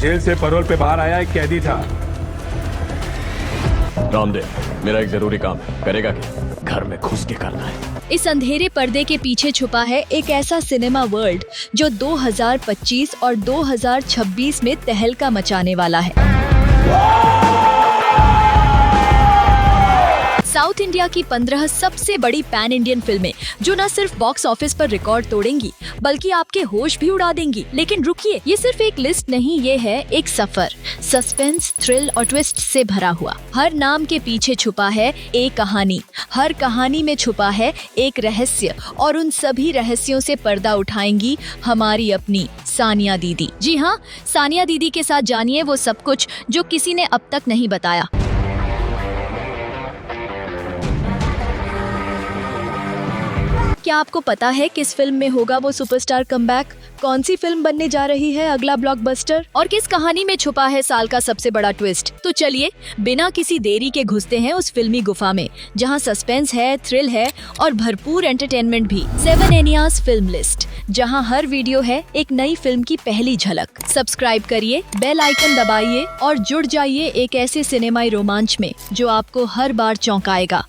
Jail से payroll पे बाहर आया एक कैदी था। रामदेव, मेरा एक जरूरी काम है, करेगा क्या? घर में घुस के करना है। इस अंधेरे पर्दे के पीछे छुपा है एक ऐसा सिनेमा वर्ल्ड जो 2025 और 2026 में तहलका मचाने वाला है। साउथ इंडिया की 15 सबसे बड़ी पैन इंडियन फिल्में जो न सिर्फ बॉक्स ऑफिस पर रिकॉर्ड तोड़ेंगी बल्कि आपके होश भी उड़ा देंगी। लेकिन रुकिए, ये सिर्फ एक लिस्ट नहीं, ये है एक सफर, सस्पेंस, थ्रिल और ट्विस्ट से भरा हुआ। हर नाम के पीछे छुपा है एक कहानी, हर कहानी में छुपा है एक रहस्य और उन सभी रहस्यों से पर्दा उठाएंगी हमारी अपनी सानिया दीदी। जी हाँ, सानिया दीदी के साथ जानिए वो सब कुछ जो किसी ने अब तक नहीं बताया। क्या आपको पता है किस फिल्म में होगा वो सुपरस्टार कमबैक? कौन सी फिल्म बनने जा रही है अगला ब्लॉकबस्टर? और किस कहानी में छुपा है साल का सबसे बड़ा ट्विस्ट? तो चलिए बिना किसी देरी के घुसते हैं उस फिल्मी गुफा में जहां सस्पेंस है, थ्रिल है और भरपूर एंटरटेनमेंट भी। 7 एनियाज फिल्म लिस्ट, जहां हर वीडियो है एक नई फिल्म की पहली झलक। सब्सक्राइब करिए, बेल आइकन दबाइए और जुड़ जाइए एक ऐसे सिनेमाई रोमांच में जो आपको हर बार चौंकाएगा।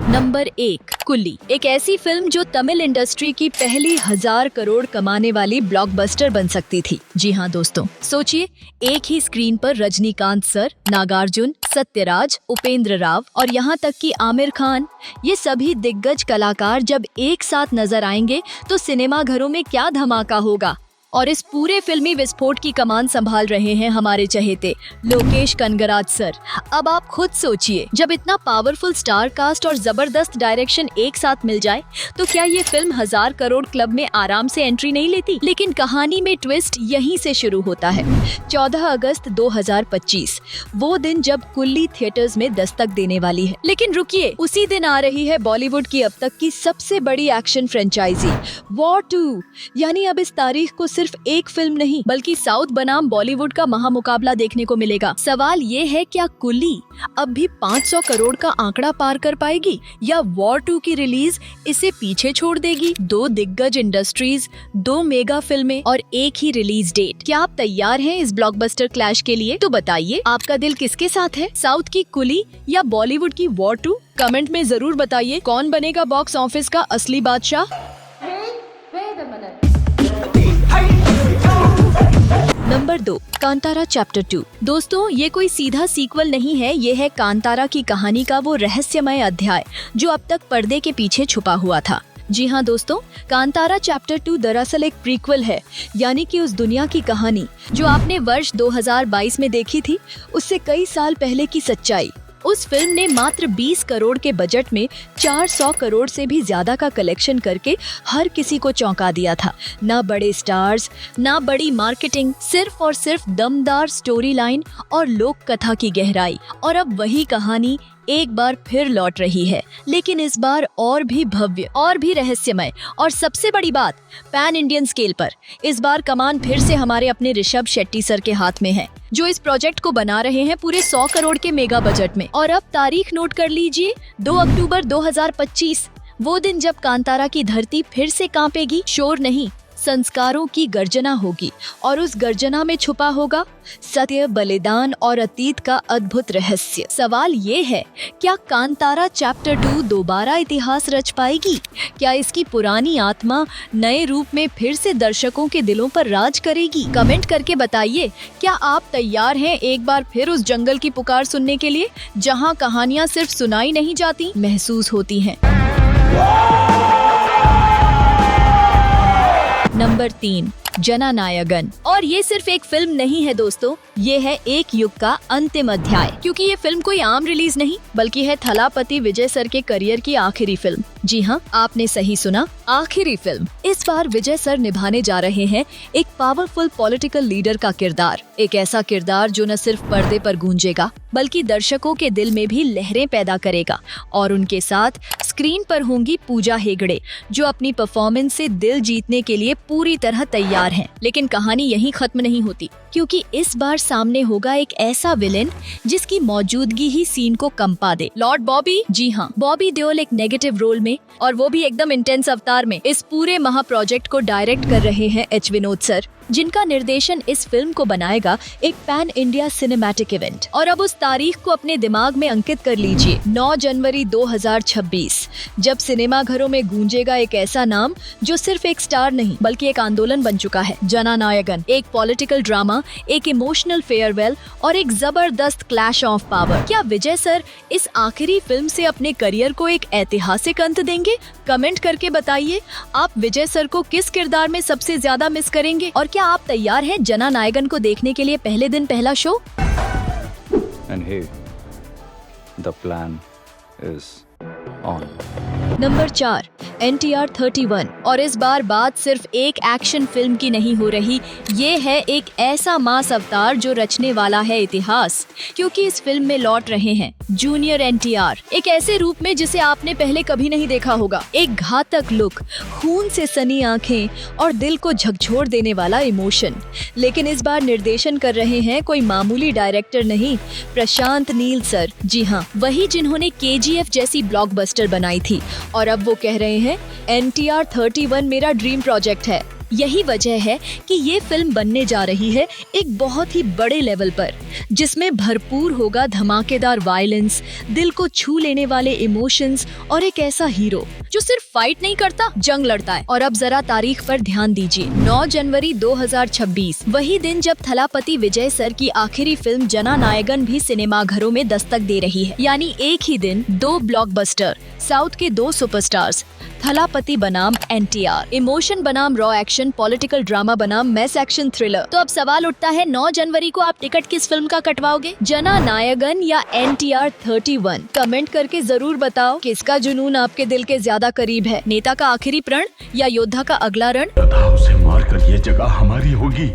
नंबर 1, कुल्ली। एक ऐसी फिल्म जो तमिल इंडस्ट्री की पहली 1000 करोड़ कमाने वाली ब्लॉकबस्टर बन सकती थी। जी हाँ दोस्तों, सोचिए एक ही स्क्रीन पर रजनीकांत सर, नागार्जुन, सत्यराज, उपेंद्र राव और यहाँ तक कि आमिर खान, ये सभी दिग्गज कलाकार जब एक साथ नजर आएंगे तो सिनेमा घरों में क्या धमाका होगा। और इस पूरे फिल्मी विस्फोट की कमान संभाल रहे हैं हमारे चहेते लोकेश कनगराज सर। अब आप खुद सोचिए, जब इतना पावरफुल स्टार कास्ट और जबरदस्त डायरेक्शन एक साथ मिल जाए तो क्या ये फिल्म 1000 करोड़ क्लब में आराम से एंट्री नहीं लेती? लेकिन कहानी में ट्विस्ट यहीं से शुरू होता है। 14 अगस्त 2025, वो दिन जब कुल्ली थिएटर्स में दस्तक देने वाली है। लेकिन रुकिए, उसी दिन आ रही है बॉलीवुड की अब तक की सबसे बड़ी एक्शन फ्रेंचाइजी वॉर 2। यानी अब इस तारीख को सिर्फ एक फिल्म नहीं बल्कि साउथ बनाम बॉलीवुड का महामुकाबला देखने को मिलेगा। सवाल ये है, क्या कुल्ली अब भी 500 करोड़ का आंकड़ा पार कर पाएगी या वॉर 2 की रिलीज इसे पीछे छोड़ देगी? 2 दिग्गज इंडस्ट्रीज, 2 मेगा फिल्में और एक ही रिलीज डेट। क्या आप तैयार हैं इस ब्लॉकबस्टर क्लैश के लिए? तो बताइए, आपका दिल किसके साथ है, साउथ की कुल्ली या बॉलीवुड की वॉर 2? कमेंट में जरूर बताइए कौन बनेगा बॉक्स ऑफिस का असली बादशाह। Number 2, Kantara chapter 2। दोस्तों, ये कोई सीधा सीक्वल नहीं है, ये है कांतारा की कहानी का वो रहस्यमय अध्याय जो अब तक पर्दे के पीछे छुपा हुआ था। जी हाँ दोस्तों, कांतारा चैप्टर 2 दरअसल एक प्रीक्वल है, यानी कि उस दुनिया की कहानी जो आपने वर्ष 2022 में देखी थी, उससे कई साल पहले की सच्चाई। उस फिल्म ने मात्र 20 करोड़ के बजट में 400 करोड़ से भी ज्यादा का कलेक्शन करके हर किसी को चौंका दिया था। ना बड़े स्टार्स, ना बड़ी मार्केटिंग, सिर्फ और सिर्फ दमदार स्टोरी लाइन और लोक कथा की गहराई। और अब वही कहानी एक बार फिर लौट रही है, लेकिन इस बार और भी भव्य, और भी रहस्यमय और सबसे बड़ी बात, पैन इंडियन स्केल पर। इस बार कमान फिर से हमारे अपने ऋषभ शेट्टी सर के हाथ में है, जो इस प्रोजेक्ट को बना रहे हैं पूरे 100 करोड़ के मेगा बजट में। और अब तारीख नोट कर लीजिए, 2 अक्टूबर 2025, वो दिन जब कांतारा की धरती फिर से कांपेगी। शोर नहीं, संस्कारों की गर्जना होगी और उस गर्जना में छुपा होगा सत्य, बलिदान और अतीत का अद्भुत रहस्य। सवाल ये है, क्या कांतारा चैप्टर 2 दोबारा इतिहास रच पाएगी? क्या इसकी पुरानी आत्मा नए रूप में फिर से दर्शकों के दिलों पर राज करेगी? कमेंट करके बताइए, क्या आप तैयार हैं एक बार फिर उस जंगल की पुकार सुनने के लिए, जहां कहानियां सिर्फ सुनाई नहीं जाती, महसूस होती हैं? नंबर 3, जननायगन। और ये सिर्फ एक फिल्म नहीं है दोस्तों, ये है एक युग का अंतिम अध्याय, क्योंकि ये फिल्म कोई आम रिलीज नहीं बल्कि है थलापति विजय सर के करियर की आखिरी फिल्म। जी हाँ, आपने सही सुना, आखिरी फिल्म। इस बार विजय सर निभाने जा रहे हैं एक पावरफुल पॉलिटिकल लीडर का किरदार, एक ऐसा किरदार जो न सिर्फ पर्दे पर गूंजेगा बल्कि दर्शकों के दिल में भी लहरें पैदा करेगा। और उनके साथ स्क्रीन पर होंगी पूजा हेगड़े, जो अपनी परफॉर्मेंस से दिल जीतने के लिए पूरी तरह तैयार हैं। लेकिन कहानी यहीं खत्म नहीं होती, क्योंकि इस बार सामने होगा एक ऐसा विलेन जिसकी मौजूदगी ही सीन को कंपा दे। लॉर्ड बॉबी, जी हाँ, बॉबी देओल एक नेगेटिव रोल में, और वो भी एकदम इंटेंस अवतार में। इस पूरे महा प्रोजेक्ट को डायरेक्ट कर रहे हैं एच विनोद सर, जिनका निर्देशन इस फिल्म को बनाएगा एक पैन इंडिया सिनेमैटिक इवेंट। और अब उस तारीख को अपने दिमाग में अंकित कर लीजिए, 9 जनवरी 2026, जब सिनेमा घरों में गूंजेगा एक ऐसा नाम जो सिर्फ एक स्टार नहीं बल्कि एक आंदोलन बन चुका है। जननायगन, एक पॉलिटिकल ड्रामा, एक इमोशनल फेयरवेल और एक जबरदस्त क्लैश ऑफ पावर। क्या विजय सर इस आखिरी फिल्म से अपने करियर को एक ऐतिहासिक अंत देंगे? कमेंट करके बताइए आप विजय सर को किस किरदार में सबसे ज्यादा मिस करेंगे, और क्या आप तैयार हैं जननायगन को देखने के लिए पहले दिन पहला show? And hey, the plan is on. Number 4, NTR 31। और इस बार बात सिर्फ एक एक्शन फिल्म की नहीं हो रही, ये है एक ऐसा मास अवतार जो रचने वाला है इतिहास, क्योंकि इस फिल्म में लौट रहे हैं जूनियर NTR, एक ऐसे रूप में जिसे आपने पहले कभी नहीं देखा होगा। एक घातक लुक, खून से सनी आंखें और दिल को झकझोर देने वाला इमोशन। लेकिन इस बार निर्देशन कर रहे हैं कोई मामूली डायरेक्टर नहीं, प्रशांत नील सर। जी हाँ, वही जिन्होंने KGF जैसी ब्लॉकबस्टर बनाई थी, और अब वो कह रहे हैं NTR 31 मेरा ड्रीम प्रोजेक्ट है। यही वजह है कि ये फिल्म बनने जा रही है एक बहुत ही बड़े लेवल पर, जिसमें भरपूर होगा धमाकेदार वायलेंस, दिल को छू लेने वाले इमोशंस और एक ऐसा हीरो जो सिर्फ फाइट नहीं करता, जंग लड़ता है। और अब जरा तारीख पर ध्यान दीजिए, 9 जनवरी 2026, वही दिन जब थलापति विजय सर की आखिरी फिल्म जननायगन भी सिनेमा घरों में दस्तक दे रही है। यानी एक ही दिन 2 ब्लॉकबस्टर, साउथ के 2 सुपरस्टार्स, थलापति बनाम NTR, इमोशन बनाम रॉ एक्शन, पॉलिटिकल ड्रामा बनाम मैस एक्शन थ्रिलर। तो अब सवाल उठता है, 9 जनवरी को आप टिकट किस फिल्म का कटवाओगे, जननायगन या NTR 31? कमेंट करके जरूर बताओ किसका जुनून आपके दिल के ज्यादा करीब है, नेता का आखिरी प्रण या योद्धा का अगला रण? उसे मारकर ये जगह हमारी होगी।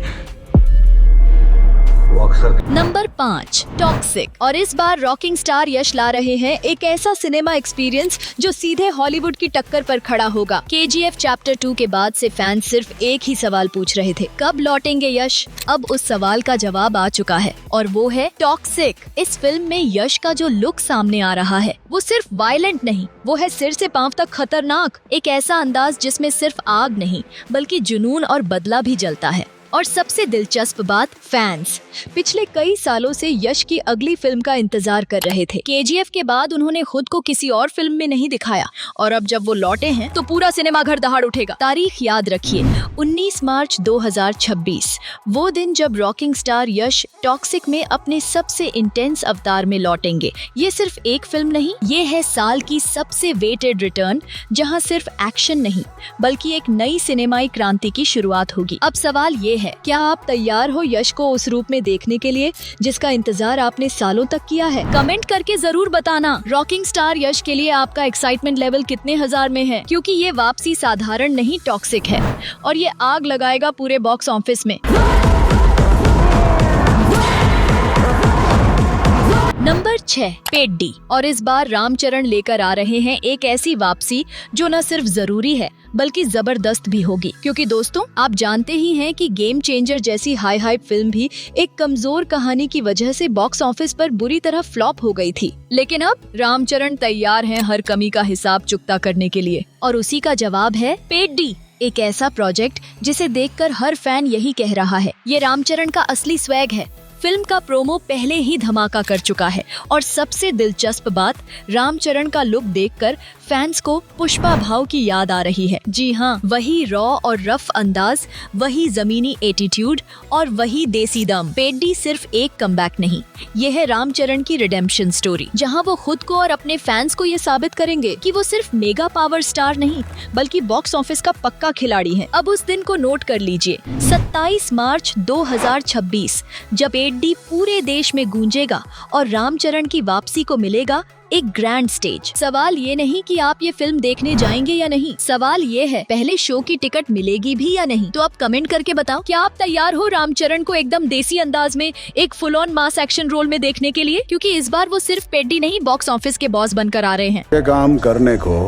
Number 5, toxic. और इस बार रॉकिंग स्टार यश ला रहे हैं एक ऐसा सिनेमा एक्सपीरियंस जो सीधे हॉलीवुड की टक्कर पर खड़ा होगा। KGF चैप्टर 2 के बाद से फैंस सिर्फ एक ही सवाल पूछ रहे थे, कब लौटेंगे यश? अब उस सवाल का जवाब आ चुका है, और वो है टॉक्सिक। इस फिल्म में यश का जो लुक सामने आ रहा है वो सिर्फ वायलेंट नहीं, वो है सिर से पांव तक खतरनाक। एक ऐसा अंदाज जिसमें सिर्फ आग नहीं बल्कि जुनून और बदला भी जलता है। और सबसे दिलचस्प बात, फैंस पिछले कई सालों से यश की अगली फिल्म का इंतजार कर रहे थे। KGF के बाद उन्होंने खुद को किसी और फिल्म में नहीं दिखाया, और अब जब वो लौटे हैं तो पूरा सिनेमा घर दहाड़ उठेगा। तारीख याद रखिए, 19 मार्च 2026, वो दिन जब रॉकिंग स्टार यश टॉक्सिक में अपने सबसे इंटेंस अवतार में लौटेंगे। ये सिर्फ एक फिल्म नहीं, ये है साल की सबसे वेटेड रिटर्न, जहाँ सिर्फ एक्शन नहीं बल्कि एक नई सिनेमाई क्रांति की शुरुआत होगी। अब सवाल ये है, क्या आप तैयार हो यश को उस रूप में देखने के लिए जिसका इंतजार आपने सालों तक किया है? कमेंट करके जरूर बताना रॉकिंग स्टार यश के लिए आपका एक्साइटमेंट लेवल कितने हजार में है, क्योंकि ये वापसी साधारण नहीं, टॉक्सिक है, और ये आग लगाएगा पूरे बॉक्स ऑफिस में। Number 6, Peddie. और इस बार रामचरण लेकर आ रहे हैं एक ऐसी वापसी जो न सिर्फ जरूरी है बल्कि जबरदस्त भी होगी, क्योंकि दोस्तों आप जानते ही हैं कि गेम चेंजर जैसी हाई हाइप फिल्म भी एक कमजोर कहानी की वजह से बॉक्स ऑफिस पर बुरी तरह फ्लॉप हो गई थी। लेकिन अब रामचरण तैयार हैं हर कमी का हिसाब चुकता करने के लिए, और उसी का जवाब है पेड्डी, एक ऐसा प्रोजेक्ट जिसे देखकर हर फैन यही कह रहा है, ये रामचरण का असली स्वैग है। फिल्म का प्रोमो पहले ही धमाका कर चुका है, और सबसे दिलचस्प बात, रामचरण का लुक देखकर फैंस को पुष्पा भाव की याद आ रही है। जी हाँ, वही रॉ और रफ अंदाज, वही जमीनी एटीट्यूड और वही देसी दम। पेड्डी सिर्फ एक कमबैक नहीं, ये है रामचरण की रिडेम्पशन स्टोरी, जहाँ वो खुद को और अपने फैंस को ये साबित करेंगे कि वो सिर्फ मेगा पावर स्टार नहीं बल्कि बॉक्स ऑफिस का पक्का खिलाड़ी है। अब उस दिन को नोट कर लीजिए, 27 मार्च 2026, जब पेड्डी पूरे देश में गूंजेगा और रामचरण की वापसी को मिलेगा एक ग्रैंड स्टेज। सवाल ये नहीं कि आप ये फिल्म देखने जाएंगे या नहीं, सवाल ये है पहले शो की टिकट मिलेगी भी या नहीं। तो आप कमेंट करके बताओ, क्या आप तैयार हो रामचरण को एकदम देसी अंदाज में एक full on mass action role में देखने के लिए, क्योंकि इस बार वो सिर्फ पेड्डी नहीं बॉक्स ऑफिस के बॉस बनकर आ रहे हैं। ये काम करने को,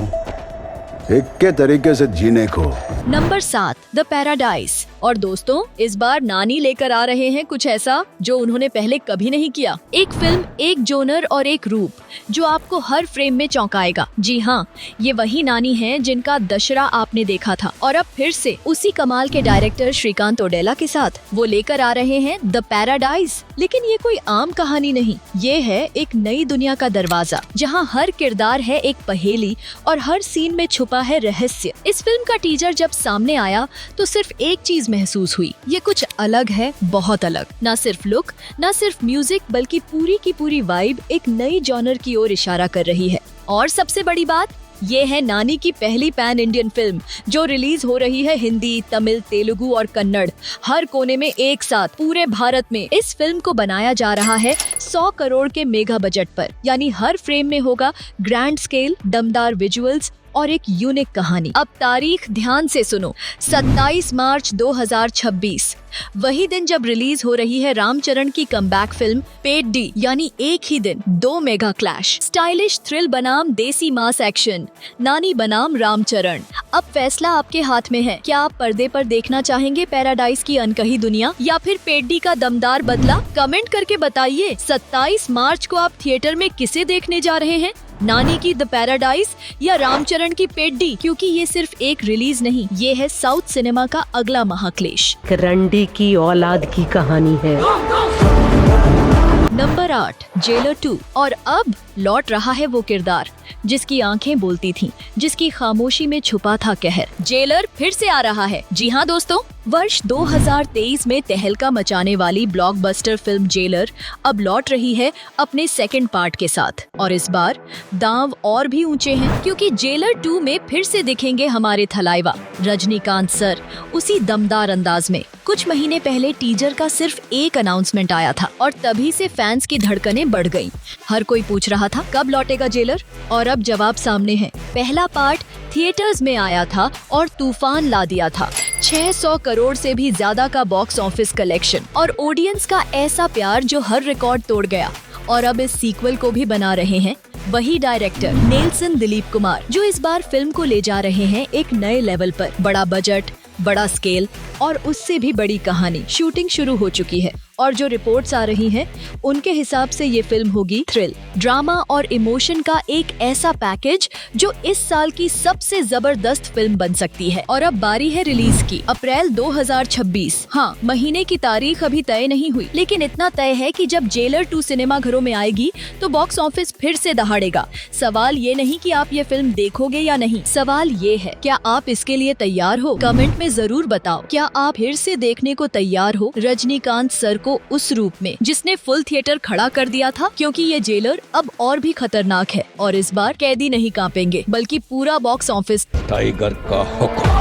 एक के तरीके से जीने को। Number 7, the paradise. और दोस्तों इस बार नानी लेकर आ रहे हैं कुछ ऐसा जो उन्होंने पहले कभी नहीं किया। एक फिल्म, एक जोनर और एक रूप जो आपको हर फ्रेम में चौंकाएगा। जी हाँ, ये वही नानी है जिनका दशहरा आपने देखा था और अब फिर से उसी कमाल के डायरेक्टर श्रीकांत ओडेला के साथ वो लेकर आ रहे हैं द पैराडाइज। लेकिन ये कोई आम कहानी नहीं, ये है एक नई दुनिया का दरवाजा जहाँ हर किरदार है एक पहेली और हर सीन में छुपा है रहस्य। इस फिल्म का टीजर जब सामने आया तो सिर्फ एक चीज महसूस हुई, ये कुछ अलग है, बहुत अलग। ना सिर्फ लुक, ना सिर्फ म्यूजिक, बल्कि पूरी की पूरी वाइब एक नई जॉनर की ओर इशारा कर रही है। और सबसे बड़ी बात ये है नानी की पहली पैन इंडियन फिल्म जो रिलीज हो रही है हिंदी, तमिल, तेलुगु और कन्नड़ हर कोने में एक साथ पूरे भारत में। इस फिल्म को बनाया जा रहा है 100 करोड़ के मेगा बजट पर, यानी हर फ्रेम में होगा ग्रैंड स्केल, दमदार विजुअल्स और एक यूनिक कहानी। अब तारीख ध्यान से सुनो, 27 मार्च 2026, वही दिन जब रिलीज हो रही है रामचरण की कमबैक फिल्म पेड डी, यानी एक ही दिन 2 मेगा क्लैश। स्टाइलिश थ्रिल बनाम देसी मास एक्शन, नानी बनाम रामचरण। अब फैसला आपके हाथ में है, क्या आप पर्दे पर देखना चाहेंगे पैराडाइज की अनकही दुनिया या फिर पेड डी का दमदार बदला? कमेंट करके बताइए 27 मार्च को आप थिएटर में किसे देखने जा रहे हैं, नानी की द पैराडाइज या रामचरण की पेड डी? क्योंकि ये सिर्फ एक रिलीज नहीं, ये है साउथ सिनेमा का अगला महाक्लेश। रंडी की औलाद की कहानी है। Number 8, jailer 2। और अब लौट रहा है वो किरदार जिसकी आंखें बोलती थीं, जिसकी खामोशी में छुपा था कहर। जेलर फिर से आ रहा है। जी हाँ दोस्तों, वर्ष 2023 में तहलका मचाने वाली ब्लॉकबस्टर फिल्म जेलर अब लौट रही है अपने सेकंड पार्ट के साथ। और इस बार दांव और भी ऊंचे हैं, क्योंकि जेलर 2 में फिर से दिखेंगे हमारे थलाइवा रजनीकांत सर उसी दमदार अंदाज में। कुछ महीने पहले टीजर का सिर्फ एक अनाउंसमेंट आया था और तभी से फैंस की धड़कनें बढ़ गईं। हर कोई पूछ रहा था कब लौटेगा जेलर, और अब जवाब सामने है। पहला पार्ट थिएटर्स में आया था और तूफान ला दिया था। 600 करोड़ से भी ज्यादा का बॉक्स ऑफिस कलेक्शन और ऑडियंस का ऐसा प्यार जो हर रिकॉर्ड तोड़ गया। और अब इस सीक्वल को भी बना रहे हैं वही डायरेक्टर नेल्सन दिलीप कुमार, जो इस बार फिल्म को ले जा रहे हैं एक नए लेवल पर। बड़ा बजट, बड़ा स्केल और उससे भी बड़ी कहानी। शूटिंग शुरू हो चुकी है और जो रिपोर्ट्स आ रही हैं उनके हिसाब से ये फिल्म होगी थ्रिल, ड्रामा और इमोशन का एक ऐसा पैकेज जो इस साल की सबसे जबरदस्त फिल्म बन सकती है। और अब बारी है रिलीज की, अप्रैल 2026। हाँ, महीने की तारीख अभी तय नहीं हुई, लेकिन इतना तय है कि जब जेलर 2 सिनेमा घरों में आएगी तो बॉक्स ऑफिस फिर से दहाड़ेगा। सवाल ये नहीं कि आप ये फिल्म देखोगे या नहीं, सवाल ये है क्या आप इसके लिए तैयार हो? कमेंट में जरूर बताओ, क्या आप फिर से देखने को तैयार हो रजनीकांत सर को उस रूप में जिसने फुल थिएटर खड़ा कर दिया था? क्योंकि ये जेलर अब और भी खतरनाक है और इस बार कैदी नहीं कांपेंगे बल्कि पूरा बॉक्स ऑफिस। टाइगर का हुक्म।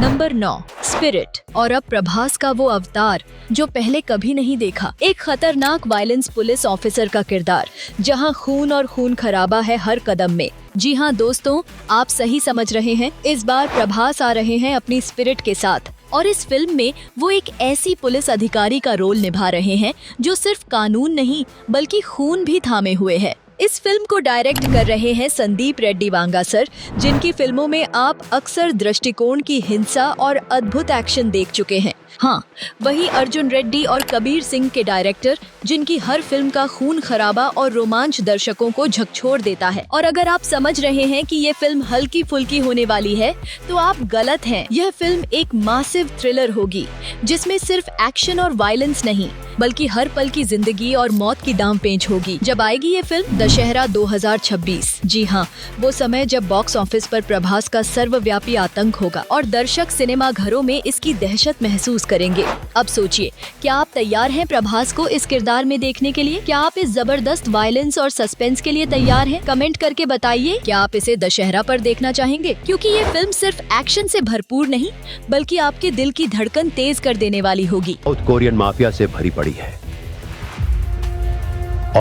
Number 9, spirit. और अब प्रभास का वो अवतार जो पहले कभी नहीं देखा। एक खतरनाक वायलेंस पुलिस ऑफिसर का किरदार जहां खून और खून खराबा है हर कदम में। जी हाँ दोस्तों, आप सही समझ रहे हैं, इस बार प्रभास आ रहे हैं अपनी स्पिरिट के साथ। और इस फिल्म में वो एक ऐसी पुलिस अधिकारी का रोल निभा रहे हैं जो सिर्फ कानून नहीं बल्कि खून भी थामे हुए है। इस फिल्म को डायरेक्ट कर रहे हैं संदीप रेड्डी वांगा सर, जिनकी फिल्मों में आप अक्सर दृष्टिकोण की हिंसा और अद्भुत एक्शन देख चुके हैं। हाँ, वही अर्जुन रेड्डी और कबीर सिंह के डायरेक्टर, जिनकी हर फिल्म का खून खराबा और रोमांच दर्शकों को झकझोर देता है। और अगर आप समझ रहे हैं कि ये फिल्म हल्की फुल्की होने वाली है तो आप गलत हैं। यह फिल्म एक मासिव थ्रिलर होगी जिसमें सिर्फ एक्शन और वायलेंस नहीं बल्कि हर पल की जिंदगी और मौत की दांव पेंच होगी। जब आएगी ये फिल्म दशहरा 2026। जी हाँ, वो समय जब बॉक्स ऑफिस पर प्रभास का सर्वव्यापी आतंक होगा और दर्शक सिनेमा घरों में इसकी दहशत महसूस करेंगे। अब सोचिए, क्या आप तैयार हैं प्रभास को इस किरदार में देखने के लिए? क्या आप इस जबरदस्त वायलेंस और सस्पेंस के लिए तैयार हैं? कमेंट करके बताइए, क्या आप इसे दशहरा पर देखना चाहेंगे? क्योंकि ये फिल्म सिर्फ एक्शन से भरपूर नहीं बल्कि आपके दिल की धड़कन तेज कर देने वाली होगी। साउथ कोरियन माफिया से भरी पड़ी है।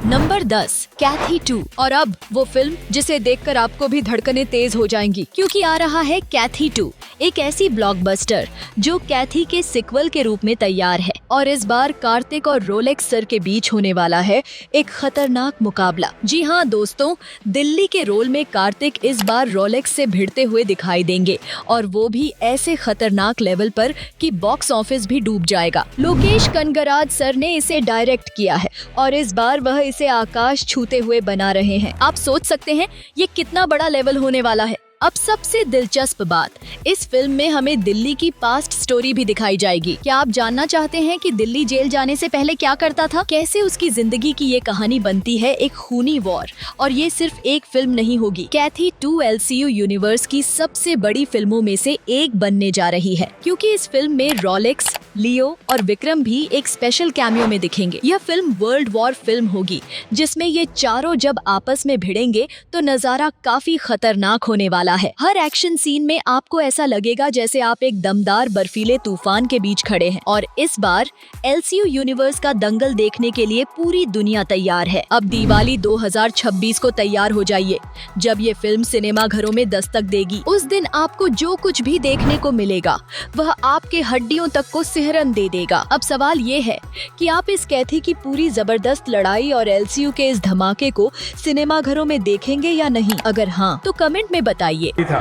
नंबर 10, कैथी 2। और अब वो फिल्म जिसे देखकर आपको भी धड़कनें तेज हो जाएंगी, क्योंकि आ रहा है कैथी 2, एक ऐसी ब्लॉकबस्टर जो कैथी के सिक्वल के रूप में तैयार है। और इस बार कार्तिक और रोलेक्स सर के बीच होने वाला है एक खतरनाक मुकाबला। जी हाँ दोस्तों, दिल्ली के रोल में कार्तिक इस बार रोलेक्स से भिड़ते हुए दिखाई देंगे, और वो भी ऐसे खतरनाक लेवल पर कि बॉक्स ऑफिस भी डूब जाएगा। लोकेश कनगराज सर ने इसे डायरेक्ट किया है और इस बार वह इसे आकाश छूते हुए बना रहे हैं। आप सोच सकते हैं ये कितना बड़ा लेवल होने वाला है। अब सबसे दिलचस्प बात, इस फिल्म में हमें दिल्ली की पास्ट स्टोरी भी दिखाई जाएगी। क्या आप जानना चाहते हैं कि दिल्ली जेल जाने से पहले क्या करता था? कैसे उसकी जिंदगी की ये कहानी बनती है एक खूनी वॉर। और ये सिर्फ एक फिल्म नहीं होगी, कैथी 2 LCU यूनिवर्स की सबसे बड़ी फिल्मों में से एक बनने जा रही है, क्योंकि इस फिल्म में रोलेक्स, लियो और विक्रम भी एक स्पेशल कैमियो में दिखेंगे। यह फिल्म वर्ल्ड वॉर फिल्म होगी, जिसमें ये चारों जब आपस में भिड़ेंगे तो नजारा काफी खतरनाक होने वाला है। हर एक्शन सीन में आपको ऐसा लगेगा जैसे आप एक दमदार बर्फीले तूफान के बीच खड़े हैं। और इस बार LCU यूनिवर्स का दंगल देखने के लिए पूरी दुनिया तैयार है। अब दिवाली 2026 को तैयार हो जाइए। जब ये फिल्म सिनेमा घरों में दस्तक देगी, उस दिन आपको जो कुछ भी देखने को मिलेगा वह आपके हड्डियों तक को सिहरन दे देगा। अब सवाल ये है कि आप इस कैथी की पूरी जबरदस्त लड़ाई और LCU के इस धमाके को सिनेमा घरों में देखेंगे या नहीं? अगर हाँ तो कमेंट में बताइए। था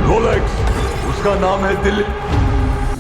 रोलेक्स, उसका नाम है दिल्ली।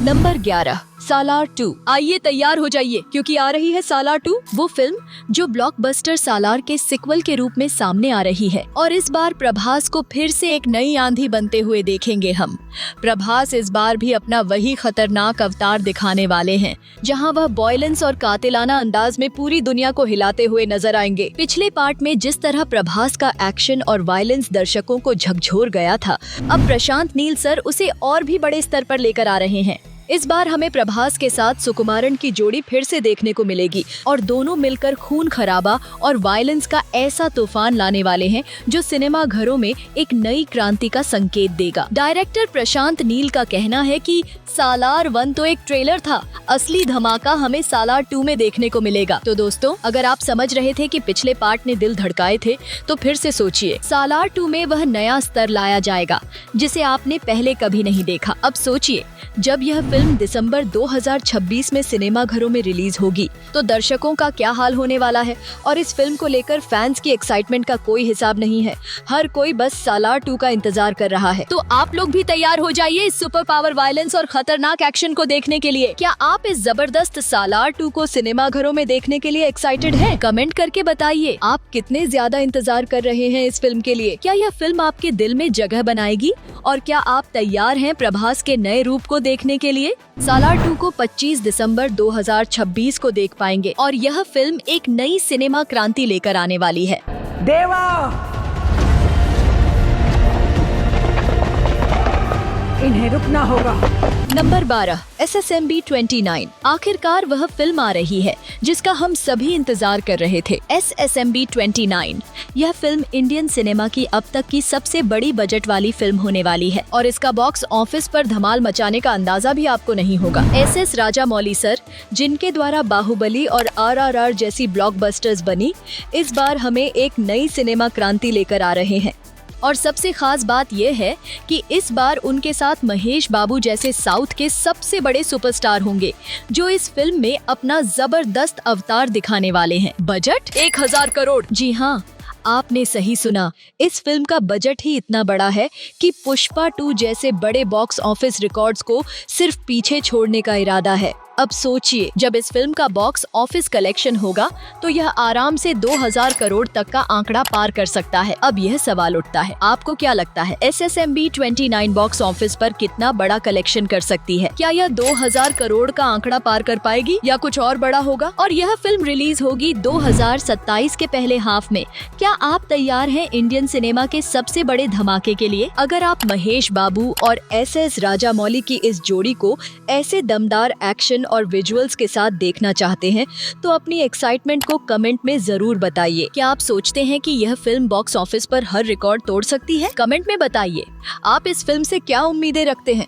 नंबर 11, सालार 2। आइए तैयार हो जाइए, क्योंकि आ रही है सालार 2, वो फिल्म जो ब्लॉकबस्टर सालार के सिक्वल के रूप में सामने आ रही है। और इस बार प्रभास को फिर से एक नई आंधी बनते हुए देखेंगे हम। प्रभास इस बार भी अपना वही खतरनाक अवतार दिखाने वाले हैं, जहां वह वॉयलेंस और कातिलाना अंदाज में पूरी दुनिया को हिलाते हुए नजर आएंगे। पिछले पार्ट में जिस तरह प्रभास का एक्शन और वायलेंस दर्शकों को झकझोर गया था, अब प्रशांत नील सर उसे और भी बड़े स्तर पर लेकर आ रहे हैं। इस बार हमें प्रभास के साथ सुकुमारन की जोड़ी फिर से देखने को मिलेगी, और दोनों मिलकर खून खराबा और वायलेंस का ऐसा तूफान लाने वाले हैं जो सिनेमा घरों में एक नई क्रांति का संकेत देगा। डायरेक्टर प्रशांत नील का कहना है कि सालार 1 तो एक ट्रेलर था, असली धमाका हमें सालार 2 में देखने को मिलेगा। तो दोस्तों, अगर आप समझ रहे थे कि पिछले पार्ट ने दिल धड़काए थे, तो फिर से सोचिए, सालार 2 में वह नया स्तर लाया जाएगा जिसे आपने पहले कभी नहीं देखा। अब सोचिए, जब यह फिल्म दिसंबर 2026 में सिनेमा घरों में रिलीज होगी तो दर्शकों का क्या हाल होने वाला है। और इस फिल्म को लेकर फैंस की एक्साइटमेंट का कोई हिसाब नहीं है। हर कोई बस सालार 2 का इंतजार कर रहा है। तो आप लोग भी तैयार हो जाइए इस सुपर पावर वायलेंस और खतरनाक एक्शन को देखने के लिए। क्या आप इस जबरदस्त सालार 2 को सिनेमा घरों में देखने के लिए एक्साइटेड हैं? कमेंट करके बताइए आप कितने ज्यादा इंतजार कर रहे हैं इस फिल्म के लिए। क्या यह फिल्म आपके दिल में जगह बनाएगी? और क्या आप तैयार हैं प्रभास के नए रूप को देखने के लिए? सालार 2 को 25 दिसंबर 2026 को देख पाएंगे, और यह फिल्म एक नई सिनेमा क्रांति लेकर आने वाली है। देवा, इन्हें रुकना होगा। Number 12, SSMB 29। आखिरकार वह फिल्म आ रही है जिसका हम सभी इंतजार कर रहे थे। SSMB 29 यह फिल्म इंडियन सिनेमा की अब तक की सबसे बड़ी बजट वाली फिल्म होने वाली है, और इसका बॉक्स ऑफिस पर धमाल मचाने का अंदाजा भी आपको नहीं होगा। SS राजामौली सर, जिनके द्वारा बाहुबली और RRR जैसी ब्लॉकबस्टर्स बनी, इस बार हमें एक नई सिनेमा क्रांति लेकर आ रहे हैं। और सबसे खास बात यह है कि इस बार उनके साथ महेश बाबू जैसे साउथ के सबसे बड़े सुपरस्टार होंगे, जो इस फिल्म में अपना जबरदस्त अवतार दिखाने वाले हैं। बजट 1000 करोड़। जी हाँ, आपने सही सुना, इस फिल्म का बजट ही इतना बड़ा है कि पुष्पा 2 जैसे बड़े बॉक्स ऑफिस रिकॉर्ड्स को सिर्फ पीछे छोड़ने का इरादा है। अब सोचिए, जब इस फिल्म का बॉक्स ऑफिस कलेक्शन होगा तो यह आराम से 2000 करोड़ तक का आंकड़ा पार कर सकता है। अब यह सवाल उठता है, आपको क्या लगता है SSMB 29 बॉक्स ऑफिस पर कितना बड़ा कलेक्शन कर सकती है? क्या यह 2000 करोड़ का आंकड़ा पार कर पाएगी या कुछ और बड़ा होगा? और यह फिल्म रिलीज होगी 2027 के पहले हाफ में। क्या आप तैयार हैं इंडियन सिनेमा के सबसे बड़े धमाके के लिए? अगर आप महेश बाबू और SS राजामौली की इस जोड़ी को ऐसे दमदार एक्शन और विजुअल्स के साथ देखना चाहते हैं तो अपनी एक्साइटमेंट को कमेंट में जरूर बताइए। क्या आप सोचते हैं कि यह फिल्म बॉक्स ऑफिस पर हर रिकॉर्ड तोड़ सकती है? कमेंट में बताइए आप इस फिल्म से क्या उम्मीदें रखते हैं।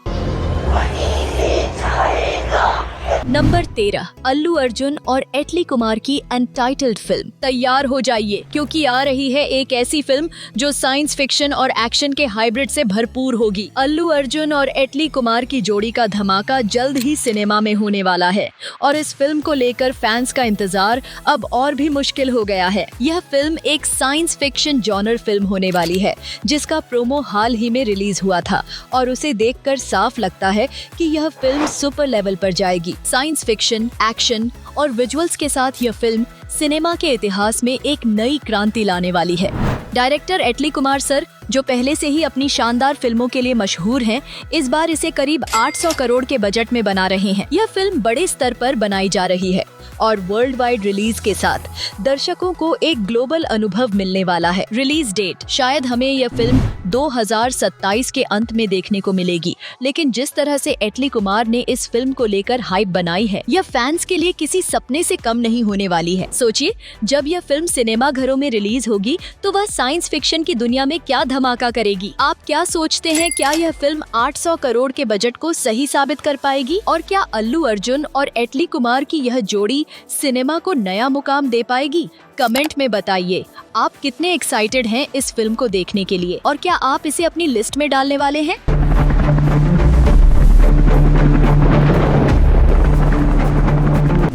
नंबर 13, अल्लू अर्जुन और एटली कुमार की अनटाइटल्ड फिल्म। तैयार हो जाइए क्योंकि आ रही है एक ऐसी फिल्म जो साइंस फिक्शन और एक्शन के हाइब्रिड से भरपूर होगी। अल्लू अर्जुन और एटली कुमार की जोड़ी का धमाका जल्द ही सिनेमा में होने वाला है और इस फिल्म को लेकर फैंस का इंतजार अब और भी मुश्किल हो गया है। यह फिल्म एक साइंस फिक्शन जॉनर फिल्म होने वाली है जिसका प्रोमो हाल ही में रिलीज हुआ था और उसे देखकर साफ लगता है कि यह फिल्म सुपर लेवल पर जाएगी। साइंस फिक्शन, एक्शन और विजुअल्स के साथ यह फिल्म सिनेमा के इतिहास में एक नई क्रांति लाने वाली है। डायरेक्टर एटली कुमार सर, जो पहले से ही अपनी शानदार फिल्मों के लिए मशहूर हैं, इस बार इसे करीब 800 करोड़ के बजट में बना रहे हैं। यह फिल्म बड़े स्तर पर बनाई जा रही है और वर्ल्ड वाइड रिलीज के साथ दर्शकों को एक ग्लोबल अनुभव मिलने वाला है। रिलीज डेट शायद हमें यह फिल्म 2027 के अंत में देखने को मिलेगी, लेकिन जिस तरह से एटली कुमार ने इस फिल्म को लेकर हाइप बनाई है, यह फैंस के लिए किसी सपने से कम नहीं होने वाली है। सोचिए, जब यह फिल्म सिनेमा घरों में रिलीज होगी तो वह साइंस फिक्शन की दुनिया में क्या धमाका करेगी। आप क्या सोचते हैं, क्या यह फिल्म 800 करोड़ के बजट को सही साबित कर पाएगी और क्या अल्लू अर्जुन और एटली कुमार की यह जोड़ी सिनेमा को नया मुकाम दे पाएगी? कमेंट में बताइए आप कितने एक्साइटेड हैं इस फिल्म को देखने के लिए और क्या आप इसे अपनी लिस्ट में डालने वाले हैं?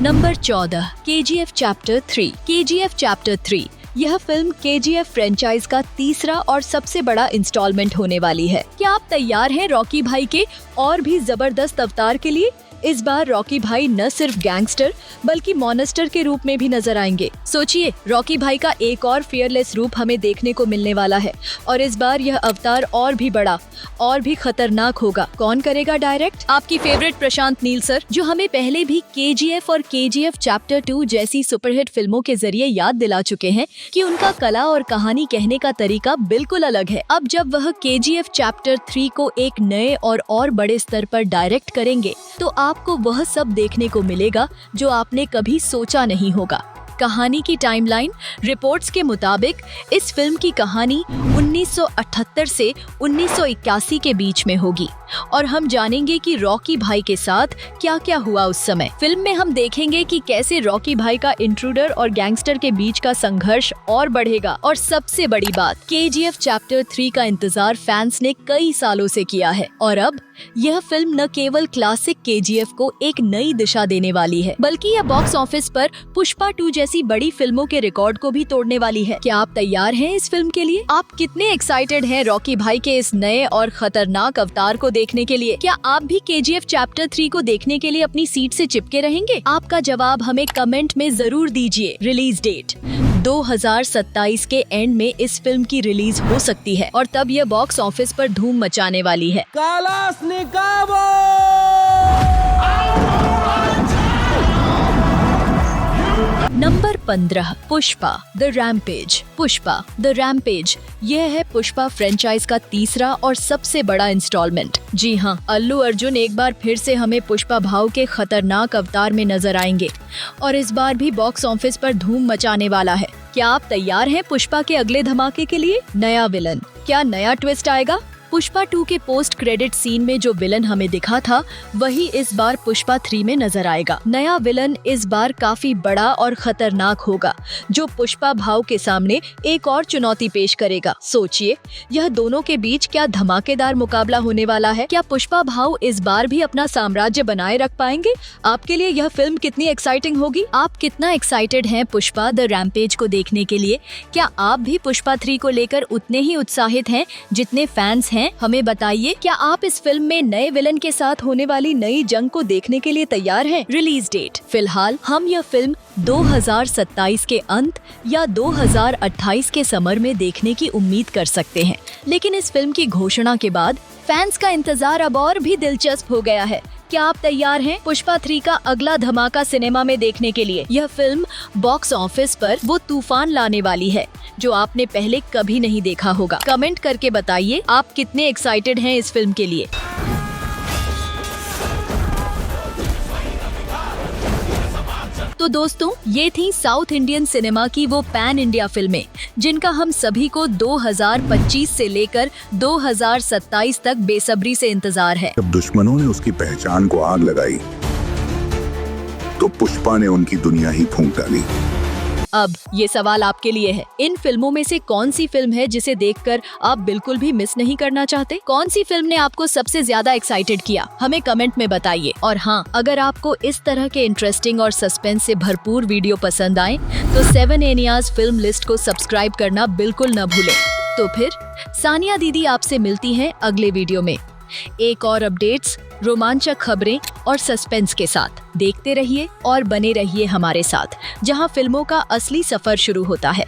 Number 14, KGF chapter 3। KGF chapter 3 यह फिल्म KGF फ्रेंचाइज का तीसरा और सबसे बड़ा इंस्टॉलमेंट होने वाली है। क्या आप तैयार हैं रॉकी भाई के और भी जबरदस्त अवतार के लिए? इस बार रॉकी भाई न सिर्फ गैंगस्टर बल्कि मॉन्स्टर के रूप में भी नजर आएंगे। सोचिए, रॉकी भाई का एक और फियरलेस रूप हमें देखने को मिलने वाला है और इस बार यह अवतार और भी बड़ा और भी खतरनाक होगा। कौन करेगा डायरेक्ट? आपकी फेवरेट प्रशांत नील सर, जो हमें पहले भी KGF और KGF चैप्टर 2 जैसी सुपरहिट फिल्मों के जरिए याद दिला चुके हैं कि उनका कला और कहानी कहने का तरीका बिल्कुल अलग है। अब जब वह KGF चैप्टर 3 को एक नए और बड़े स्तर पर डायरेक्ट करेंगे तो आपको वह सब देखने को मिलेगा जो आपने कभी सोचा नहीं होगा। कहानी की टाइमलाइन रिपोर्ट्स के मुताबिक इस फिल्म की कहानी 1978 से 1981 के बीच में होगी और हम जानेंगे कि रॉकी भाई के साथ क्या क्या हुआ उस समय। फिल्म में हम देखेंगे कि कैसे रॉकी भाई का इंट्रूडर और गैंगस्टर के बीच का संघर्ष और बढ़ेगा। और सबसे बड़ी बात, KGF चैप्टर 3 का इंतजार फैंस ने कई सालों से किया है और अब यह फिल्म न केवल क्लासिक KGF को एक नई दिशा देने वाली है बल्कि यह बॉक्स ऑफिस पर पुष्पा 2 जैसी बड़ी फिल्मों के रिकॉर्ड को भी तोड़ने वाली है। क्या आप तैयार हैं इस फिल्म के लिए? आप कितने एक्साइटेड हैं रॉकी भाई के इस नए और खतरनाक अवतार को देखने के लिए? क्या आप भी KGF चैप्टर 3 को देखने के लिए अपनी सीट से चिपके रहेंगे? आपका जवाब हमें कमेंट में जरूर दीजिए। रिलीज डेट 2027 के एंड में इस फिल्म की रिलीज हो सकती है और तब यह बॉक्स ऑफिस पर धूम मचाने वाली है। Number 15, Pushpa the rampage. Pushpa the rampage यह है पुष्पा फ्रेंचाइज का तीसरा और सबसे बड़ा इंस्टॉलमेंट। जी हाँ, अल्लू अर्जुन एक बार फिर से हमें पुष्पा भाव के खतरनाक अवतार में नजर आएंगे और इस बार भी बॉक्स ऑफिस पर धूम मचाने वाला है। क्या आप तैयार हैं पुष्पा के अगले धमाके के लिए? नया विलन, क्या नया ट्विस्ट आएगा? पुष्पा 2 के पोस्ट क्रेडिट सीन में जो विलन हमें दिखा था वही इस बार पुष्पा 3 में नजर आएगा। नया विलन इस बार काफी बड़ा और खतरनाक होगा जो पुष्पा भाव के सामने एक और चुनौती पेश करेगा। सोचिए, यह दोनों के बीच क्या धमाकेदार मुकाबला होने वाला है। क्या पुष्पा भाव इस बार भी अपना साम्राज्य बनाए रख पाएंगे? आपके लिए यह फिल्म कितनी एक्साइटिंग होगी? आप कितना एक्साइटेड हैं पुष्पा द रैम्पेज को देखने के लिए? क्या आप भी पुष्पा 3 को लेकर उतने ही उत्साहित हैं जितने फैंस हैं? हमें बताइए। क्या आप इस फिल्म में नए विलन के साथ होने वाली नई जंग को देखने के लिए तैयार हैं? रिलीज डेट फिलहाल हम यह फिल्म 2027 के अंत या 2028 के समर में देखने की उम्मीद कर सकते हैं, लेकिन इस फिल्म की घोषणा के बाद फैंस का इंतजार अब और भी दिलचस्प हो गया है। क्या आप तैयार हैं पुष्पा 3 का अगला धमाका सिनेमा में देखने के लिए? यह फिल्म बॉक्स ऑफिस पर वो तूफान लाने वाली है जो आपने पहले कभी नहीं देखा होगा। कमेंट करके बताइए आप कितने एक्साइटेड हैं इस फिल्म के लिए। तो दोस्तों, ये थी साउथ इंडियन सिनेमा की वो पैन इंडिया फिल्में जिनका हम सभी को 2025 से लेकर 2027 तक बेसब्री से इंतजार है। जब दुश्मनों ने उसकी पहचान को आग लगाई तो पुष्पा ने उनकी दुनिया ही फूंक डाली। अब ये सवाल आपके लिए है, इन फिल्मों में से कौन सी फिल्म है जिसे देखकर आप बिल्कुल भी मिस नहीं करना चाहते? कौन सी फिल्म ने आपको सबसे ज्यादा एक्साइटेड किया? हमें कमेंट में बताइए। और हाँ, अगर आपको इस तरह के इंटरेस्टिंग और सस्पेंस से भरपूर वीडियो पसंद आए तो 7 एनियाज फिल्म लिस्ट को सब्सक्राइब करना बिल्कुल न भूलें। तो फिर सानिया दीदी आपसे मिलती हैं अगले वीडियो में एक और अपडेट्स, रोमांचक खबरें और सस्पेंस के साथ। देखते रहिए और बने रहिए हमारे साथ, जहां फिल्मों का असली सफर शुरू होता है।